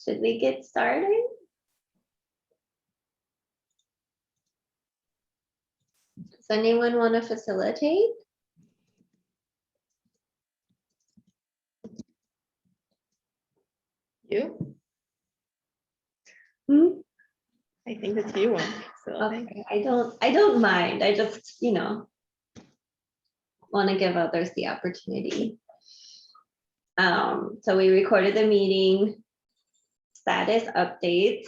Should we get started? Does anyone want to facilitate? You? Hmm? I think it's you one. So Okay, I don't mind. I just, want to give others the opportunity. So we recorded the meeting, status updates.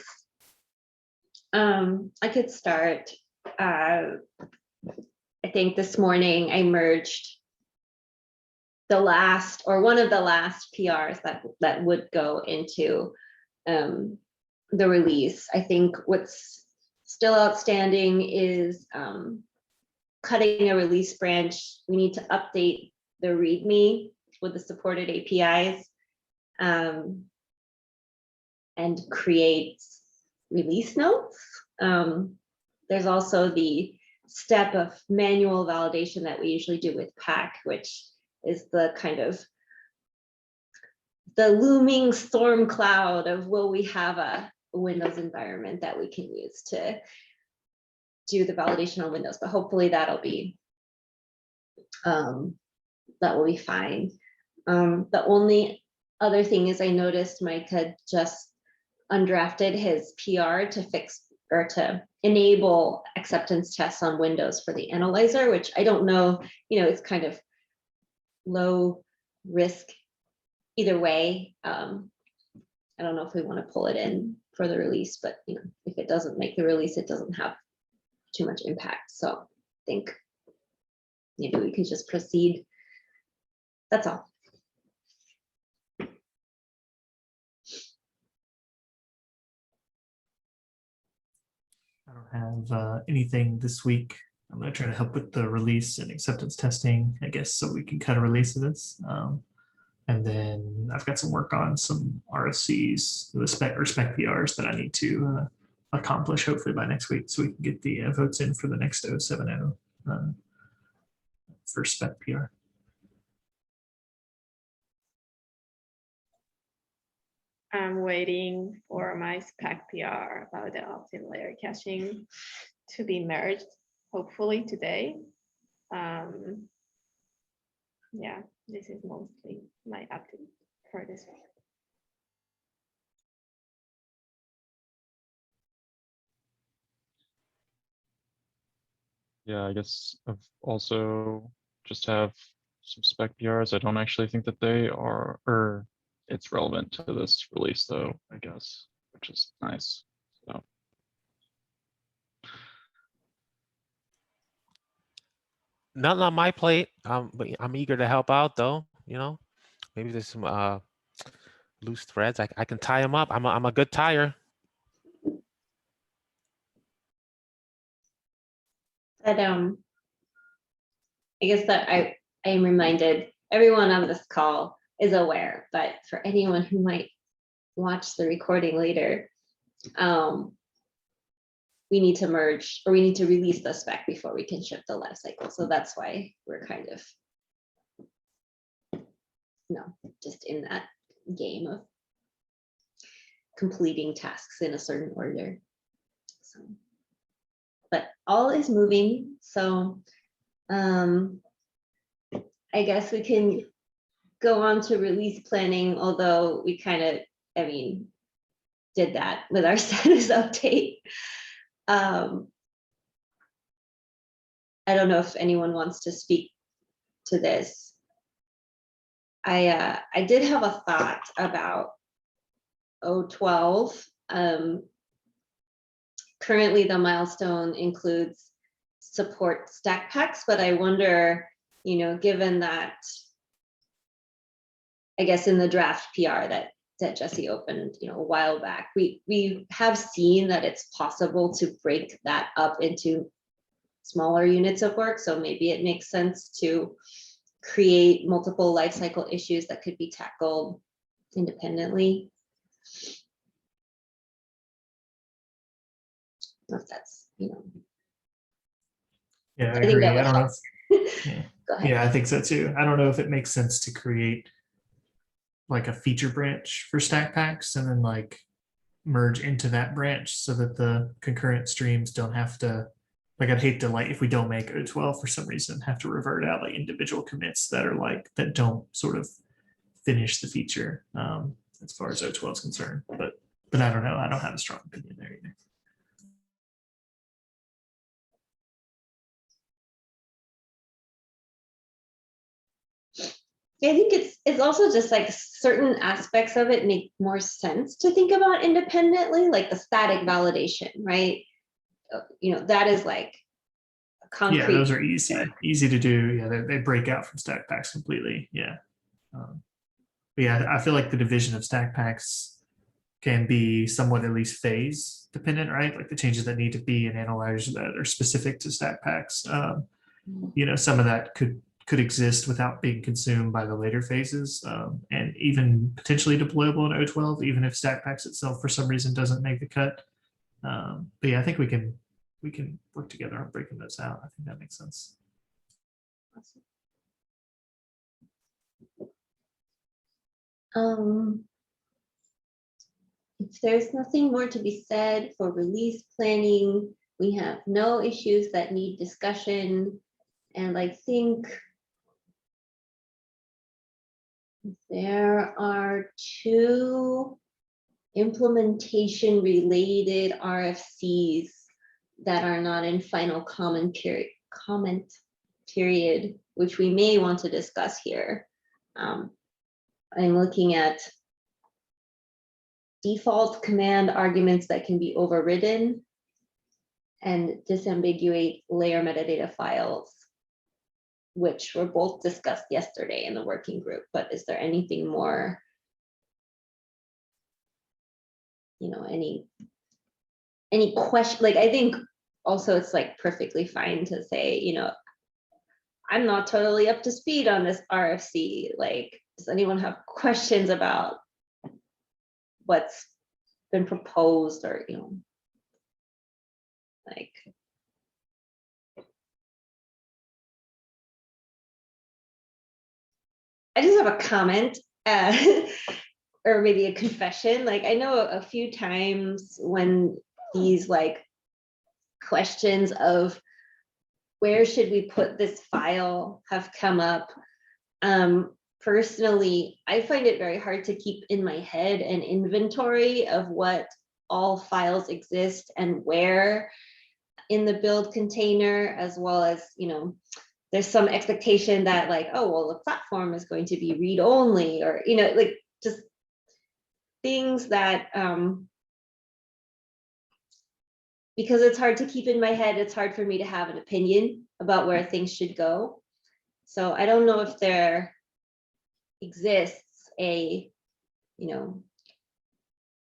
I could start. I think this morning I merged one of the last PRs that would go into the release. I think what's still outstanding is cutting a release branch. We need to update the README with the supported APIs and create release notes. There's also the step of manual validation that we usually do with Pack, which is the kind of the looming storm cloud of will we have a Windows environment that we can use to do the validation on Windows, but hopefully that will be fine. The only other thing is I noticed Mike had just undrafted his PR to fix or to enable acceptance tests on Windows for the analyzer, which I don't know, it's kind of low risk either way. I don't know if we want to pull it in for the release, but if it doesn't make the release, it doesn't have too much impact. So I think maybe we could just proceed. That's all. I don't have anything this week. I'm going to try to help with the release and acceptance testing, I guess, so we can cut a release of this. And then I've got some work on some RSCs, the spec PRs that I need to accomplish hopefully by next week, so we can get the votes in for the next 070 for spec PR. I'm waiting for my spec PR about the opt-in layer caching to be merged, hopefully today. Yeah, this is mostly my update for this week. Yeah, I guess I've also just have some spec PRs. I don't actually think that they are, or it's relevant to this release though, I guess, which is nice. So Nothing on my plate. But I'm eager to help out though, maybe there's some loose threads. I can tie them up. I'm a good tire. But I guess that I am reminded everyone on this call is aware, but for anyone who might watch the recording later, we need to merge, or we need to release the spec before we can ship the life cycle. So that's why we're kind of just in that game of completing tasks in a certain order. So, but all is moving. So I guess we can go on to release planning, although we kind of, did that with our status update. I don't know if anyone wants to speak to this. I did have a thought about 012. Currently the milestone includes support stack packs, but I wonder, given that, I guess in the draft PR that Jesse opened, a while back, we have seen that it's possible to break that up into smaller units of work. So maybe it makes sense to create multiple lifecycle issues that could be tackled independently. If that's, Yeah, I think agree. that would I don't know help. if, Go ahead. yeah, I think so too. I don't know if it makes sense to create like a feature branch for stack packs and then like merge into that branch so that the concurrent streams don't have to, like, I'd hate to, like, if we don't make O12 for some reason, have to revert out like individual commits that are like, that don't sort of finish the feature as far as O12 is concerned. But I don't know. I don't have a strong opinion there either. I think it's also just like certain aspects of it make more sense to think about independently, like the static validation, right? You know, that is like a concrete. Yeah, those are easy to do. Yeah, they break out from stack packs completely. Yeah. But yeah, I feel like the division of stack packs can be somewhat at least phase dependent, right? Like the changes that need to be in analyzers that are specific to stack packs. You know, some of that could exist without being consumed by the later phases, and even potentially deployable in O12, even if stack packs itself for some reason doesn't make the cut. But yeah, I think we can work together on breaking those out. I think that makes sense. If there's nothing more to be said for release planning, we have no issues that need discussion. And I think there are 2 implementation related RFCs that are not in final comment period, which we may want to discuss here. I'm looking at default command arguments that can be overridden and disambiguate layer metadata files, which were both discussed yesterday in the working group. But is there anything more, you know, any question? Like, I think also it's like perfectly fine to say, you know, I'm not totally up to speed on this RFC. Like, does anyone have questions about what's been proposed, or, you know, like, I just have a comment, or maybe a confession. Like, I know a few times when these like questions of where should we put this file have come up, personally, I find it very hard to keep in my head an inventory of what all files exist and where in the build container, as well as, you know, there's some expectation that like, oh, well, the platform is going to be read only, or, you know, like just things that, because it's hard to keep in my head, it's hard for me to have an opinion about where things should go. So I don't know if there exists a, you know,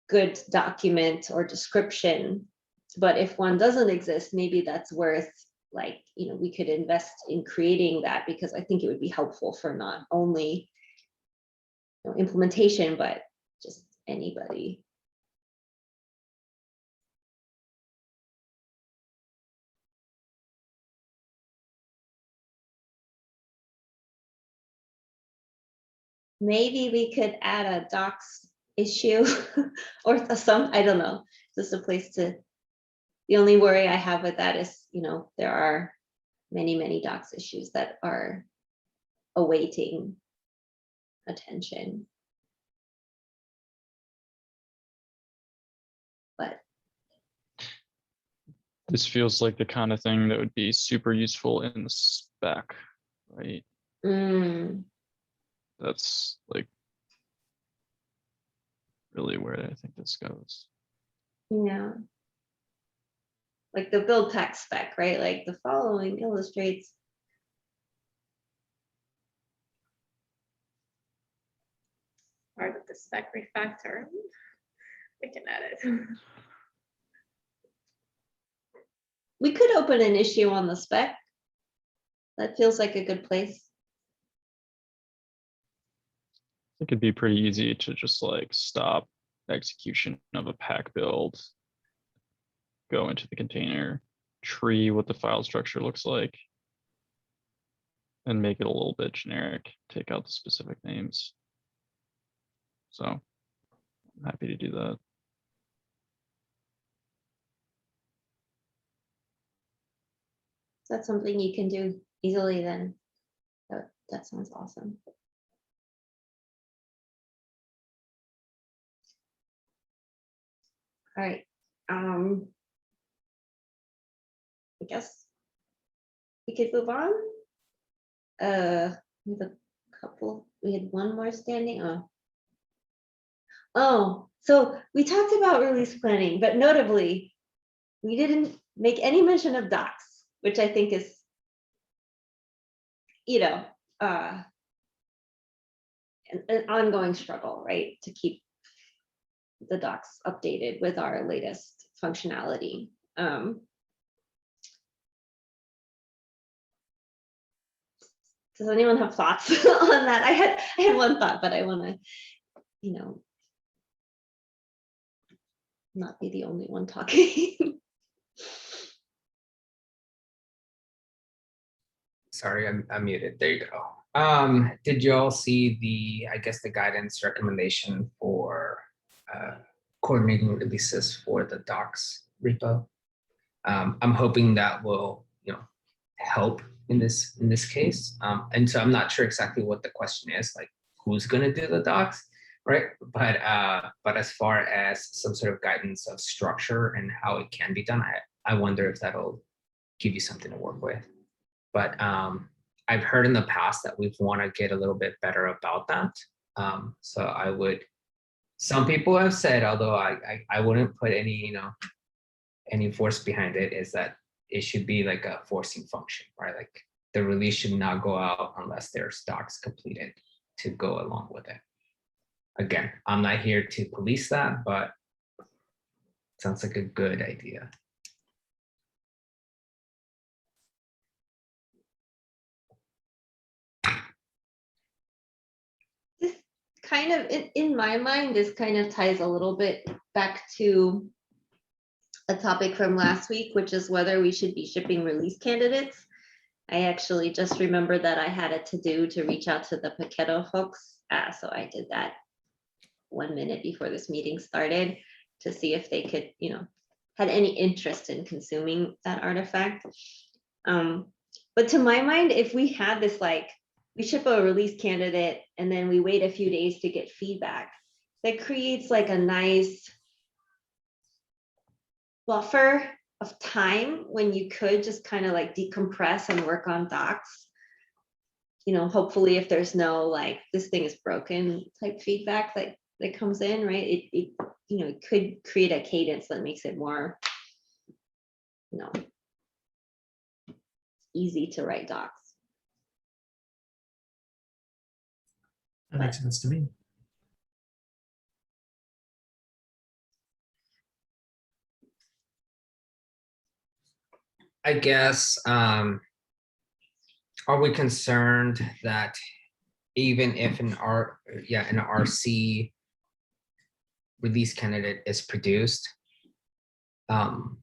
good document or description, but if one doesn't exist, maybe that's worth, like, you know, we could invest in creating that, because I think it would be helpful for not only, you know, implementation, but just anybody. Maybe we could add a docs issue or some, I don't know, just a place to, the only worry I have with that is, you know, there are many docs issues that are awaiting attention. But This feels like the kind of thing that would be super useful in the spec, right? That's like really where I think this goes. yeah, like the Buildpacks spec, right? Like the following illustrates. Part of the spec refactor. We can add it. We could open an issue on the spec. That feels like a good place. It could be pretty easy to just like stop execution of a pack build, go into the container, tree what the file structure looks like, and make it a little bit generic, take out the specific names. So I'm happy to do that. That's something you can do easily then. That sounds awesome. All right. I guess we could move on. We have a couple, we had one more standing. Oh, so we talked about release planning, but notably, we didn't make any mention of docs, which I think is, an ongoing struggle, right? To keep the docs updated with our latest functionality. Does anyone have thoughts on that? I had one thought, but I want to, not be the only one talking. Sorry, I'm muted. There you go. Did you all see the guidance recommendation for coordinating releases for the docs repo? I'm hoping that will, help in this case. And so I'm not sure exactly what the question is, like who's going to do the docs, right? But as far as some sort of guidance of structure and how it can be done, I wonder if that'll give you something to work with. But I've heard in the past that we want to get a little bit better about that. So some people have said, although I wouldn't put any force behind it, is that it should be like a forcing function, right? Like the release should not go out unless there's docs completed to go along with it. Again, I'm not here to police that, but it sounds like a good idea. This kind of, in my mind, this kind of ties a little bit back to a topic from last week, which is whether we should be shipping release candidates. I actually just remembered that I had a to-do to reach out to the Paketo folks. So I did that 1 minute before this meeting started to see if they could, had any interest in consuming that artifact. But to my mind, if we had this, like, we ship a release candidate and then we wait a few days to get feedback, that creates like a nice buffer of time when you could just kind of like decompress and work on docs. Hopefully if there's no like this thing is broken type feedback that comes in, right? It could create a cadence that makes it more easy to write docs. That makes sense to me. I guess, are we concerned that even if an RC release candidate is produced and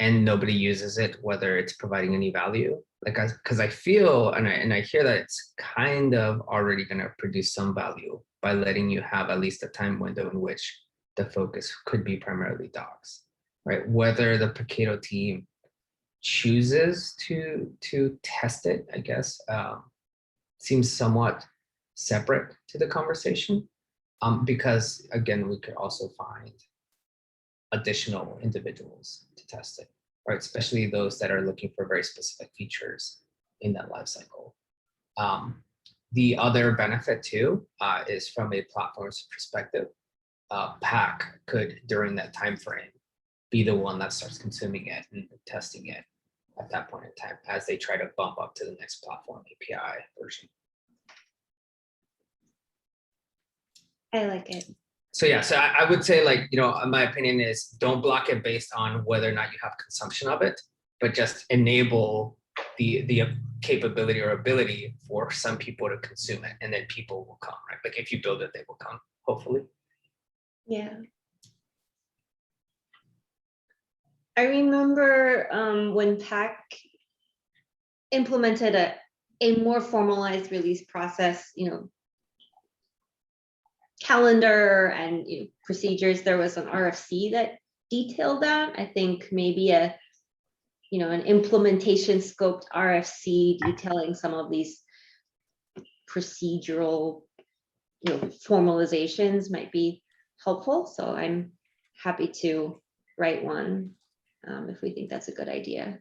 nobody uses it, whether it's providing any value? Because I feel and I hear that it's kind of already going to produce some value by letting you have at least a time window in which the focus could be primarily docs, right? Whether the Paketo team chooses to test it, I guess, seems somewhat separate to the conversation, because again, we could also find additional individuals to test it, right? Especially those that are looking for very specific features in that life cycle. The other benefit too is from a platform's perspective. Pack could, during that time frame, be the one that starts consuming it and testing it at that point in time as they try to bump up to the next platform API version. I like it. So yeah, so I would say, like, my opinion is don't block it based on whether or not you have consumption of it, but just enable the capability or ability for some people to consume it, and then people will come, right? Like if you build it, they will come, hopefully. Yeah. I remember when Pack implemented a more formalized release process, calendar and procedures. There was an RFC that detailed that. I think maybe an implementation scoped RFC detailing some of these procedural formalizations might be helpful. So I'm happy to write one if we think that's a good idea.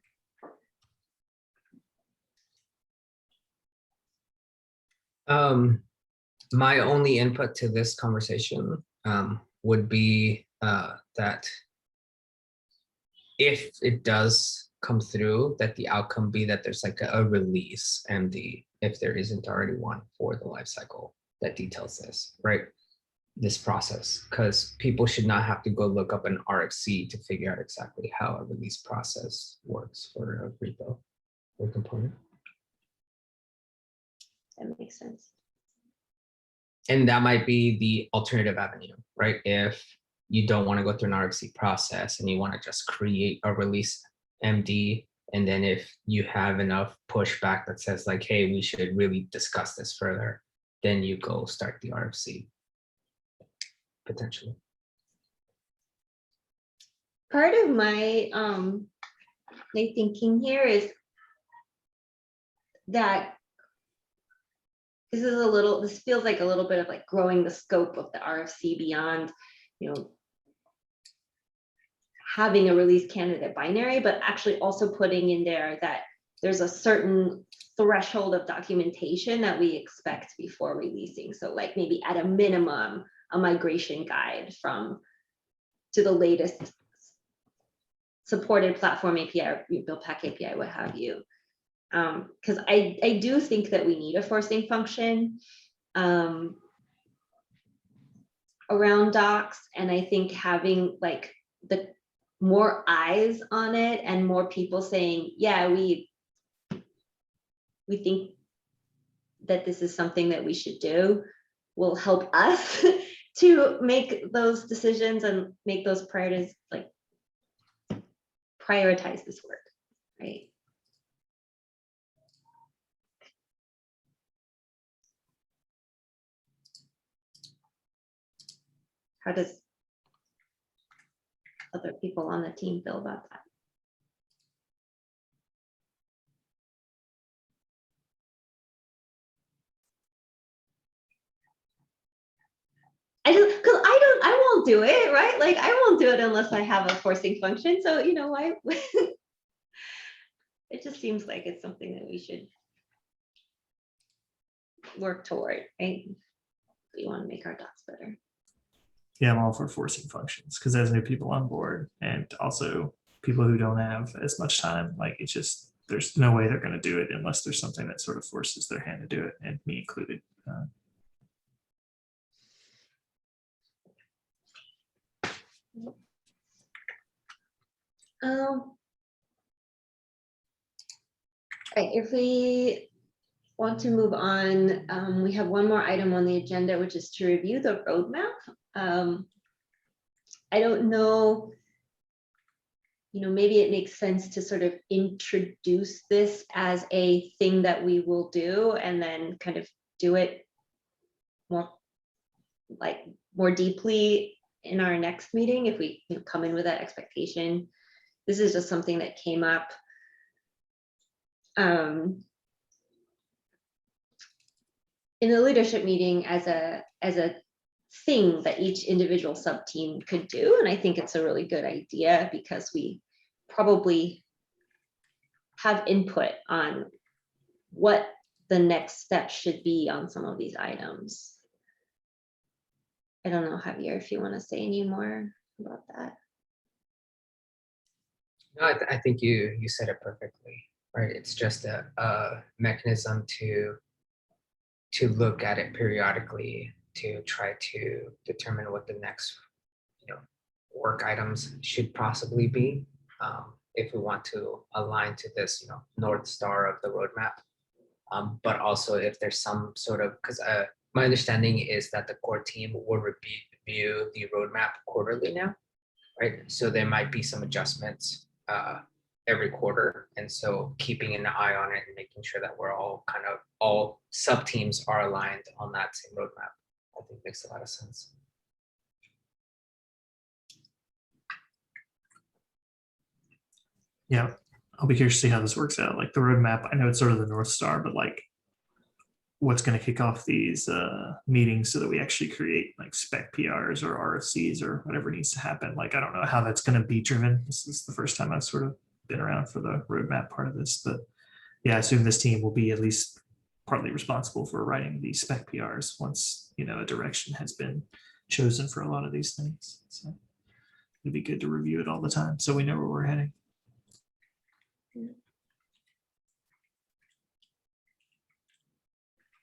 My only input to this conversation would be that if it does come through, that the outcome be that there's like a release MD, if there isn't already one for the life cycle that details this, right? This process, because people should not have to go look up an RFC to figure out exactly how a release process works for a repo or component. That makes sense. And that might be the alternative avenue, right? If you don't want to go through an RFC process and you want to just create a release MD, and then if you have enough pushback that says like, hey, we should really discuss this further, then you go start the RFC, potentially. Part of my thinking here is that this feels like a little bit of like growing the scope of the RFC beyond, having a release candidate binary, but actually also putting in there that there's a certain threshold of documentation that we expect before releasing. So like maybe at a minimum, a migration guide to the latest supported platform API or Buildpack API, what have you. Because I do think that we need a forcing function around docs, and I think having like the more eyes on it and more people saying, yeah, we think that this is something that we should do will help us to make those decisions and make those priorities, like prioritize this work, right? How does other people on the team feel about that? I won't do it, right? Like I won't do it unless I have a forcing function. So, why? It just seems like it's something that we should work toward, right? We want to make our docs better. Yeah, I'm all for forcing functions because as new people on board and also people who don't have as much time, like it's just, there's no way they're going to do it unless there's something that sort of forces their hand to do it, and me included. Right, if we want to move on, we have one more item on the agenda, which is to review the roadmap. I don't know, maybe it makes sense to sort of introduce this as a thing that we will do and then kind of do it more deeply in our next meeting if we come in with that expectation. This is just something that came up in the leadership meeting as a thing that each individual sub team could do. And I think it's a really good idea because we probably have input on what the next step should be on some of these items. I don't know, Javier, if you want to say any more about that. No, I think you said it perfectly, right? It's just a mechanism to look at it periodically to try to determine what the next work items should possibly be if we want to align to this North Star of the roadmap. But also if there's some sort of, because my understanding is that the core team will review the roadmap quarterly now, right? So there might be some adjustments every quarter. And so keeping an eye on it and making sure that we're all sub teams are aligned on that same roadmap I think makes a lot of sense. Yeah, I'll be curious to see how this works out. Like the roadmap, I know it's sort of the North Star, but like what's going to kick off these meetings so that we actually create like spec PRs or RFCs or whatever needs to happen. Like, I don't know how that's going to be driven. This is the first time I've sort of been around for the roadmap part of this, but yeah, I assume this team will be at least partly responsible for writing the spec PRs once, you know, a direction has been chosen for a lot of these things. So it'd be good to review it all the time so we know where we're heading.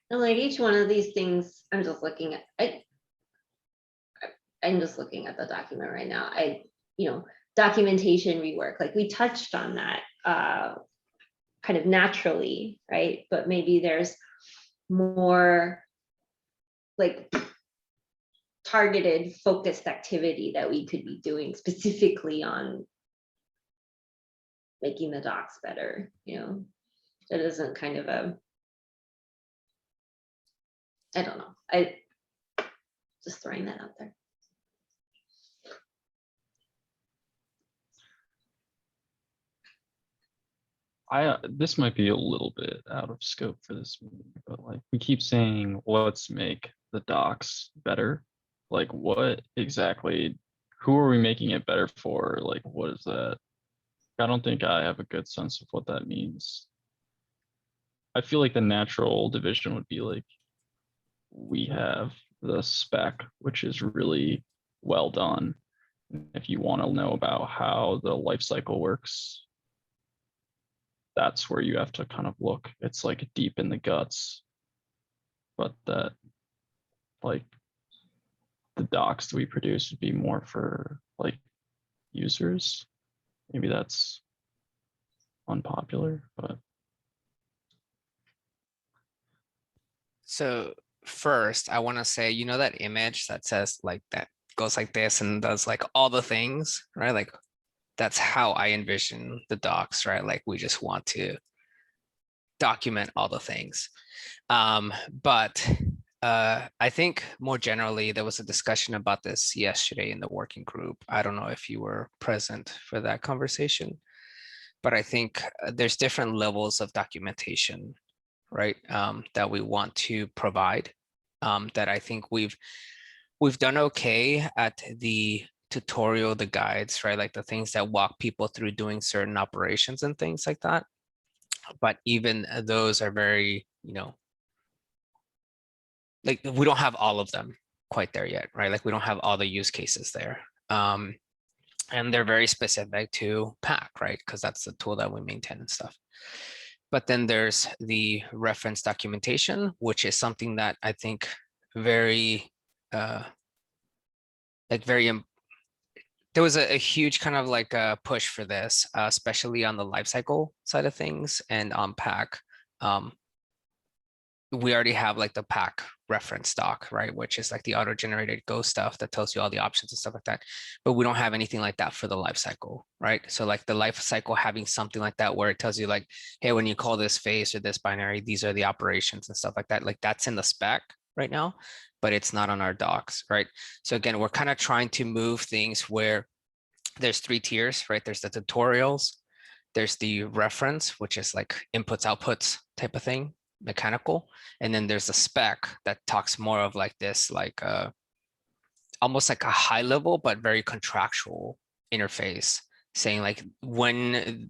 And like each one of these things, I'm just looking at, I'm just looking at the document right now. Documentation rework, like we touched on that kind of naturally, right? But maybe there's more like targeted, focused activity that we could be doing specifically on making the docs better, that isn't kind of I don't know. I just throwing that out there. This might be a little bit out of scope for this meeting, but like we keep saying, let's make the docs better. Like what exactly, who are we making it better for? Like, what is that? I don't think I have a good sense of what that means. I feel like the natural division would be like, we have the spec, which is really well done. If you want to know about how the life cycle works, that's where you have to kind of look. It's like deep in the guts, but that like the docs that we produce would be more for like users. Maybe that's unpopular, but So first, I want to say, you know, that image that says like that goes like this and does like all the things, right? Like that's how I envision the docs, right? Like we just want to document all the things. But I think more generally, there was a discussion about this yesterday in the working group. I don't know if you were present for that conversation, but I think there's different levels of documentation, right? That we want to provide. That I think we've done okay at the tutorial, the guides, right? Like the things that walk people through doing certain operations and things like that. But even those are very, like we don't have all of them quite there yet, right? Like we don't have all the use cases there. And they're very specific to Pack, right? Because that's the tool that we maintain and stuff. But then there's the reference documentation, which is something that I think very, there was a huge kind of like a push for this, especially on the lifecycle side of things and on Pack. We already have like the Pack reference doc, right? Which is like the auto-generated Go stuff that tells you all the options and stuff like that. But we don't have anything like that for the lifecycle, right? So like the lifecycle having something like that where it tells you like, hey, when you call this phase or this binary, these are the operations and stuff like that. Like that's in the spec right now, but it's not on our docs, right? So again, we're kind of trying to move things where there's 3 tiers, right? There's the tutorials, there's the reference, which is like inputs, outputs type of thing, mechanical. And then there's a spec that talks more of like this, like almost like a high level, but very contractual interface saying like when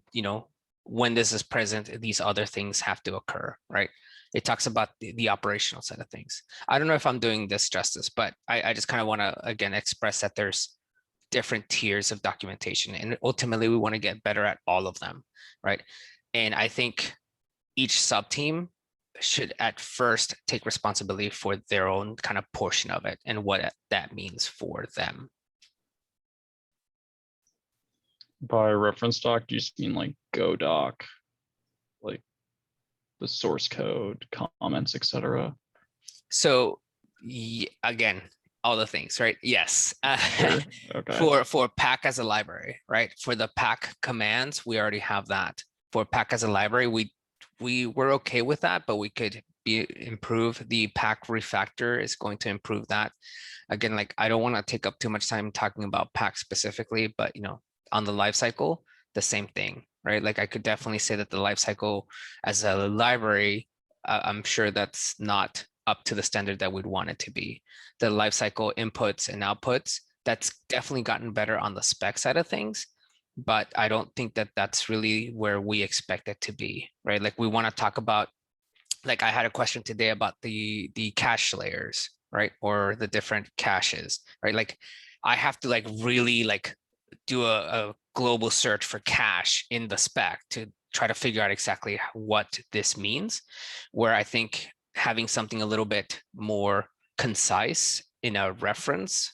this is present, these other things have to occur, right? It talks about the operational side of things. I don't know if I'm doing this justice, but I just kind of want to, again, express that there's different tiers of documentation and ultimately we want to get better at all of them, right? And I think each sub team should at first take responsibility for their own kind of portion of it and what that means for them. by reference doc, do you just mean like Go doc, like the source code, comments, etc.? So again, all the things, right? Yes. Sure. Okay. For Pack as a library, right? For the Pack commands, we already have that. For Pack as a library, we were okay with that, but we could be improved. The pack refactor is going to improve that. Again, like I don't want to take up too much time talking about pack specifically, but on the life cycle, the same thing, right? Like I could definitely say that the life cycle as a library, I'm sure that's not up to the standard that we'd want it to be. The life cycle inputs and outputs, that's definitely gotten better on the spec side of things, but I don't think that that's really where we expect it to be, right? Like we want to talk about, like I had a question today about the cache layers, right? Or the different caches, right? Like I have to like really like do a global search for cache in the spec to try to figure out exactly what this means, where I think having something a little bit more concise in a reference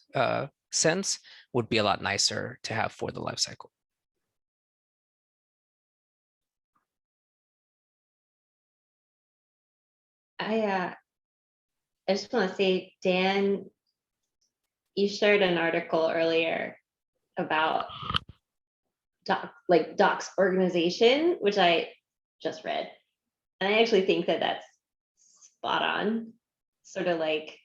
sense would be a lot nicer to have for the lifecycle. I just want to say, Dan, you shared an article earlier about docs organization, which I just read. And I actually think that that's spot on, sort of like,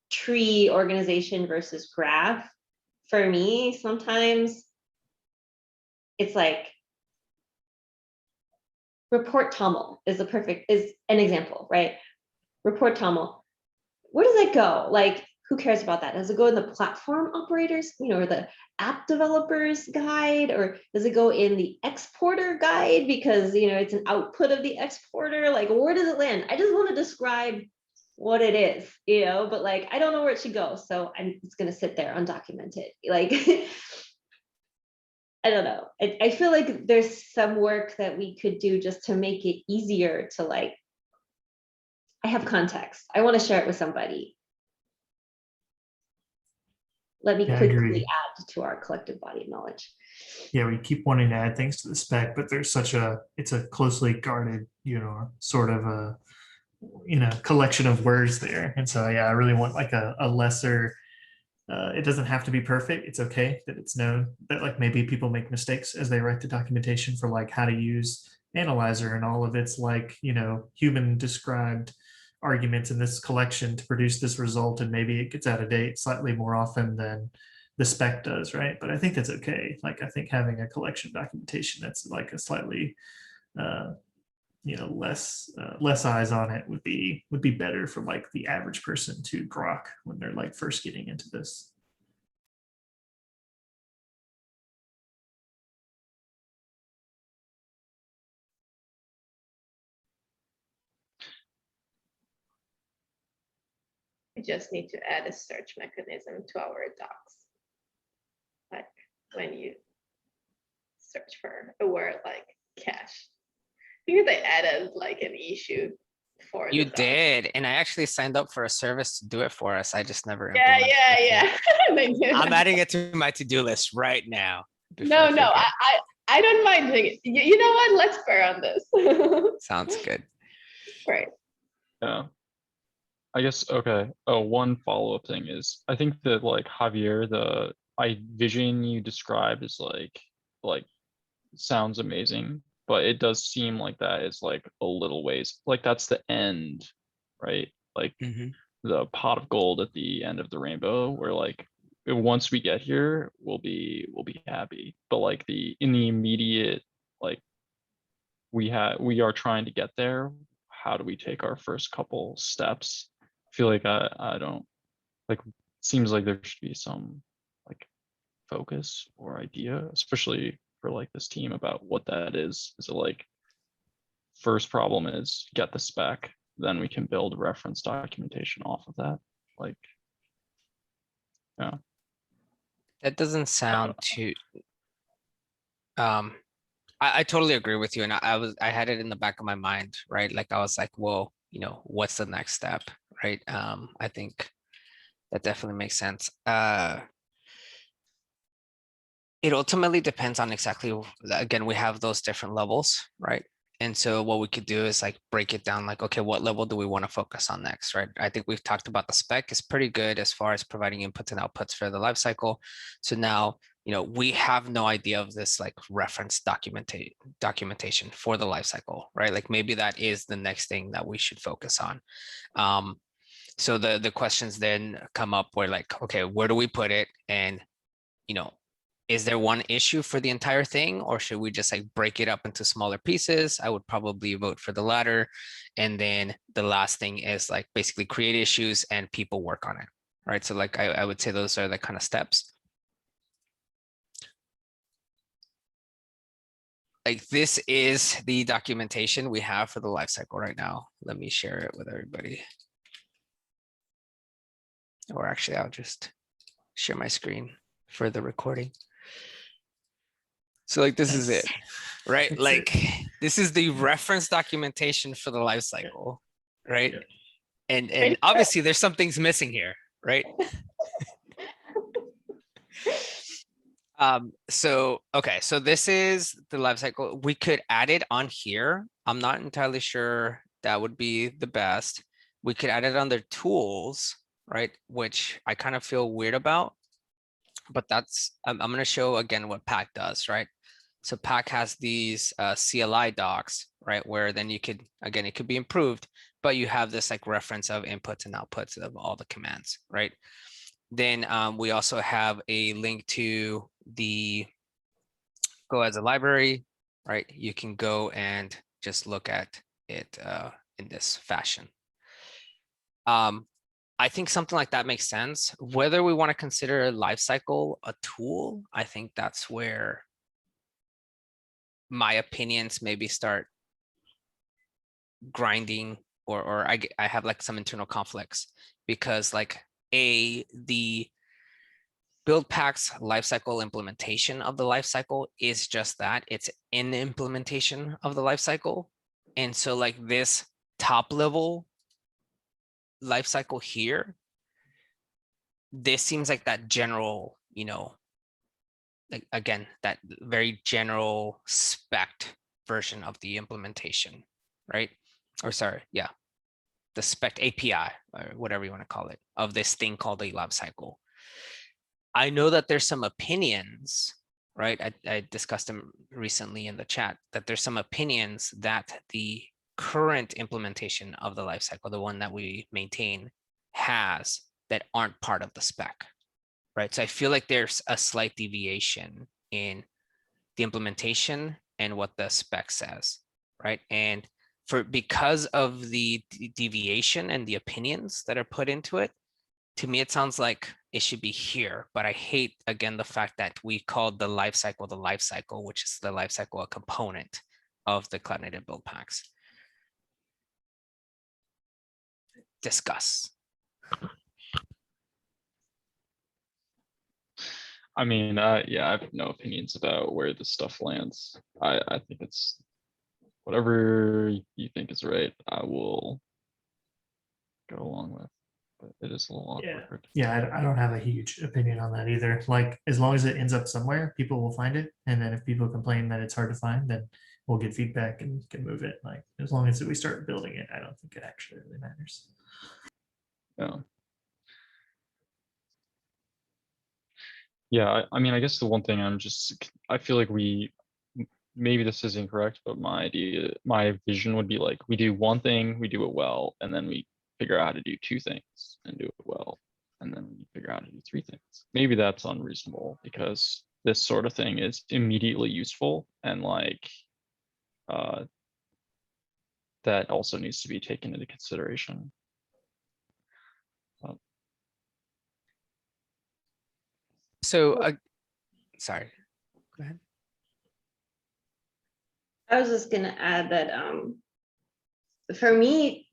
tree organization versus graph. For me, sometimes it's like report toml is an example, right? Report toml. Where does it go? Like, who cares about that? Does it go in the platform operators, or the app developers guide, or does it go in the exporter guide because it's an output of the exporter? Like, where does it land? I just want to describe what it is, but like I don't know where it should go, so it's gonna sit there undocumented. Like I don't know. I feel like there's some work that we could do just to make it easier to like, I have context, I want to share it with somebody. Let me Yeah, I quickly agree. add to our collective body of knowledge. Yeah, we keep wanting to add things to the spec, but there's it's a closely guarded, sort of a, collection of words there. And so, yeah, I really want like a lesser, it doesn't have to be perfect. It's okay that it's known that like maybe people make mistakes as they write the documentation for like how to use Analyzer and all of its like, human described arguments in this collection to produce this result. And maybe it gets out of date slightly more often than the spec does, right? But I think that's okay. Like I think having a collection documentation that's like a slightly less eyes on it would be better for like the average person to grok when they're like first getting into this. We just need to add a search mechanism to our docs. Like when you search for a word like cache. Because I added like an issue for You the docs. did, and I actually signed up for a service to do it for us. I just never Yeah, implemented it yet. They do. I'm adding it to my to-do list right now. before No, I no, forget. I don't mind doing it. You know what? Let's pair on this. Sounds good. Right. Yeah. I guess, okay. Oh, one follow-up thing is, I think that like Javier, the vision you described is like sounds amazing, but it does seem like that is like a little ways, like that's the end, right? Like Mhm. the pot of gold at the end of the rainbow, where like once we get here, we'll be happy. But like in the immediate, like we are trying to get there. How do we take our first couple steps? I feel like I don't like, seems like there should be some like focus or idea, especially for like this team, about what that is. Is it like first problem is get the spec, then we can build reference documentation off of that? Like, yeah. That doesn't sound too. I totally agree with you, and I had it in the back of my mind, right? Like I was like, well, what's the next step, right? I think that definitely makes sense. It ultimately depends on exactly, again, we have those different levels, right? And so what we could do is like break it down like, okay, what level do we want to focus on next, right? I think we've talked about the spec is pretty good as far as providing inputs and outputs for the life cycle. So now, we have no idea of this like reference documentation for the life cycle, right? Like maybe that is the next thing that we should focus on. So the questions then come up where like, okay, where do we put it? And, is there one issue for the entire thing, or should we just like break it up into smaller pieces? I would probably vote for the latter. And then the last thing is like basically create issues and people work on it, right? So like I would say those are the kind of steps. Like this is the documentation we have for the life cycle right now. Let me share it with everybody. Or actually, I'll just share my screen for the recording. So like this is it, right? That's Like it. this is the reference documentation for the life cycle, right? Yeah. And Pretty good. obviously there's some things missing here, right? So okay, so this is the life cycle. We could add it on here. I'm not entirely sure that would be the best. We could add it under tools, right? Which I kind of feel weird about. But that's, I'm gonna show again what Pack does, right? So Pack has these CLI docs, right? Where then you could, again, it could be improved, but you have this like reference of inputs and outputs of all the commands, right? Then we also have a link to the Go as a library, right? You can go and just look at it in this fashion. I think something like that makes sense. Whether we want to consider lifecycle a tool, I think that's where my opinions maybe start grinding, or I have like some internal conflicts, because like the Buildpacks lifecycle implementation of the lifecycle is just that, it's an implementation of the lifecycle. And so like this top level lifecycle here, this seems like that general, like again, that very general spec version of the implementation, right? Or sorry, yeah, the spec API or whatever you want to call it of this thing called a life cycle. I know that there's some opinions, right? I discussed them recently in the chat, that there's some opinions that the current implementation of the life cycle, the one that we maintain, has that aren't part of the spec, right? So I feel like there's a slight deviation in the implementation and what the spec says, right? And because of the deviation and the opinions that are put into it, to me, it sounds like it should be here, but I hate, again, the fact that we called the life cycle, which is the life cycle a component of the cloud native build packs. Discuss. I mean, yeah, I have no opinions about where this stuff lands. I think it's whatever you think is right, I will go along with. But it is a little awkward. Yeah, I don't have a huge opinion on that either. Like, as long as it ends up somewhere, people will find it. And then if people complain that it's hard to find, then we'll get feedback and can move it. Like, as long as we start building it, I don't think it actually really matters. Yeah. Yeah, I mean, I guess the one thing I feel like maybe this is incorrect, but my vision would be like, we do one thing, we do it well, and then we figure out how to do two things and do it well, and then we figure out how to do three things. Maybe that's unreasonable, because this sort of thing is immediately useful, and like that also needs to be taken into consideration. So, sorry, go ahead. I was just gonna add that for me,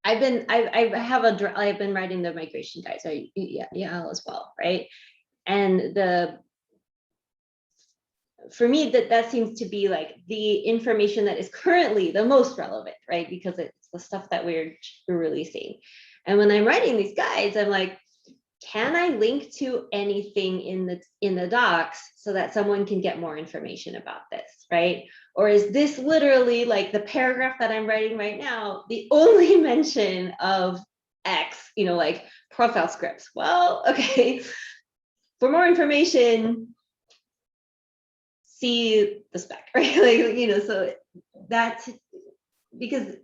I've been writing the migration guides, or yeah as well, right? And for me, that seems to be like the information that is currently the most relevant, right? Because it's the stuff that we're releasing. And when I'm writing these guides, I'm like, can I link to anything in the docs so that someone can get more information about this, right? Or is this literally like the paragraph that I'm writing right now, the only mention of X, like profile scripts. Well, okay. For more information, see the spec, right? So that's because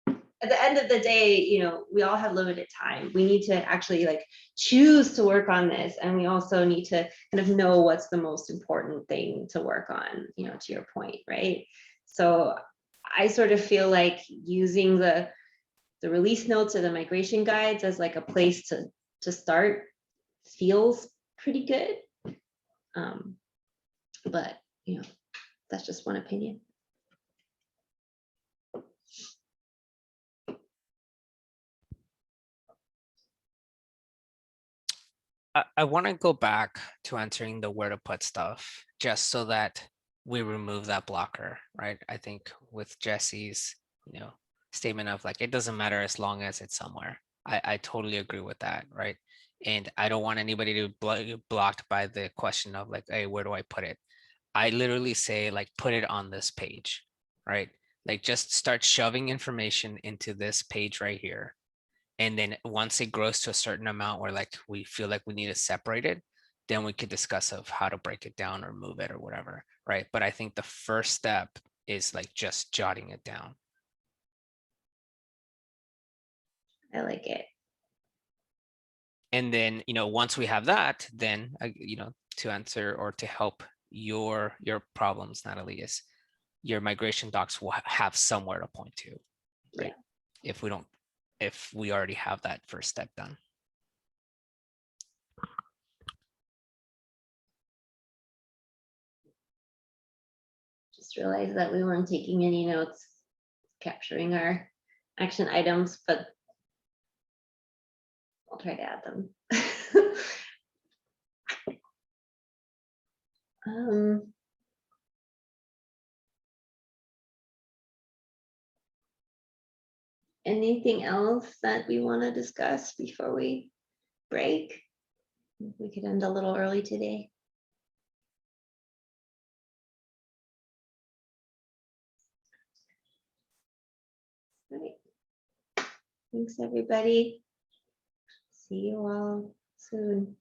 at the end of the day, we all have limited time. We need to actually choose to work on this. And we also need to kind of know what's the most important thing to work on, to your point, right? So I sort of feel like using the release notes or the migration guides as a place to start feels pretty good. But, that's just one opinion. I want to go back to answering the where to put stuff, just so that we remove that blocker, right? I think with Jesse's, statement of it doesn't matter as long as it's somewhere. I totally agree with that, right? And I don't want anybody to be blocked by the question of hey, where do I put it? I literally say put it on this page, right? Just start shoving information into this page right here. And then once it grows to a certain amount where we feel like we need to separate it, then we could discuss of how to break it down or move it or whatever, right? But I think the first step is just jotting it down. I like it. And then, once we have that, then, to answer or to help your problems, Natalie, is your migration docs will have somewhere to point to, right? Yeah. If we already have that first step done. Just realized that we weren't taking any notes, capturing our action items, but I'll try to add them. Anything else that we want to discuss before we break? We could end a little early today. All right. Thanks, everybody. See you all soon.